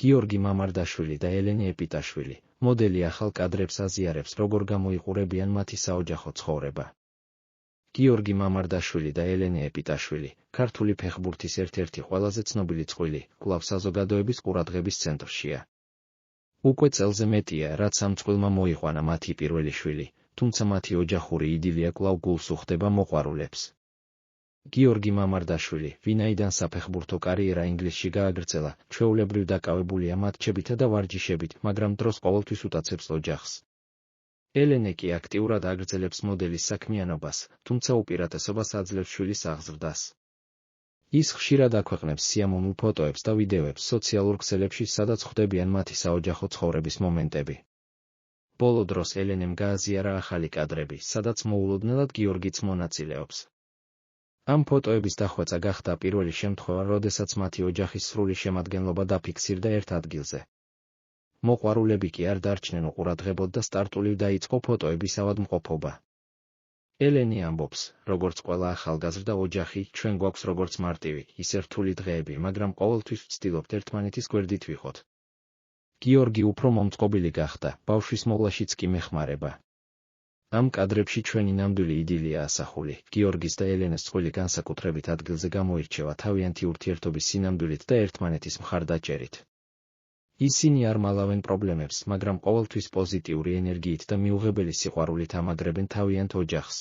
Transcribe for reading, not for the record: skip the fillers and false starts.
გიორგი მამარდაშვილი და ელენე ეპიტაშვილი, მოდელი ახალ კადრებს აზიარებს, როგორ გამოიყურებიან მათი საოჯახო ცხოვრება. გიორგი მამარდაშვილი და ელენე ეპიტაშვილი, ქართული ფეხბურთის ერთ-ერთი ყველაზე ცნობილი წყვილი, კვლავ საზოგადოების ყურადღების ცენტრშია. უკვე წელზე მეტია, რაც ამ წყვილმა მოიყვანა მათი პირველი შვილი, თუმცა მათი ოჯახური იდილია კვლავ გულს უხდება მოყვარულებს. გიორგი მამარდაშვილი, ვინაიდან საფეხბურთო კარიერა ინგლისში გააგრძელა, ჩვეულებრივ დაკავებულია მატჩებითა და ვარჯიშებით, მაგრამ დროს ყოველთვის უტაცებს ოჯახს. ელენე კი აქტიურად აგრძელებს მოდელის საქმიანობას, თუმცა უპირატესობას აძლევს შვილის აღზრდას. ის ხშირად აქვეყნებს სიამოვნულ ფოტოებს და ვიდეოებს სოციალურ ქსელებში, სადაც ხვდებიან მათი საოჯახო ცხოვრების მომენტები. ბოლო დროს ელენემ გააზიარა ახალი კადრები, სადაც მოულოდნელად გიორგიც მონაწილეობს. ამ ფოტოების დახვეწა გახდა პირველი შემთხვევა, როდესაც მათი ოჯახის სრული შემადგენლობა დაფიქსირდა ერთ ადგილზე. მოყვარულები კი არ დარჩნენ უყურადღებოდ და სტარტულივ დაიწყო ფოტოების ავადმყოფობა. ელენე ამბობს, როგორც ყველა ახალგაზრდა ოჯახი, ჩვენ გვაქვს როგორც მარტივი, ისე რთული დღეები, მაგრამ ყოველთვის ვცდილობთ ერთმანეთის გვერდით ვიყოთ. გიორგი უფრო მომწყობილი გახდა, ბავშვის მოვლაშიც კი მეხმარება. ამ კადრებში ჩვენი ნამდვილი იდილია ასახული. გიორგის და ელენეს წყვილი განსაკუთრებით ადგილზე გამოირჩევა თავიანთი ურთიერთობის სინამდვილით და ერთმანეთის მხარდაჭერით. ისინი არ მალავენ პრობლემებს, მაგრამ ყოველთვის პოზიტიური ენერგიით და მიუღებელი სიყვარულით ამაგრებენ თავიანთ ოჯახს.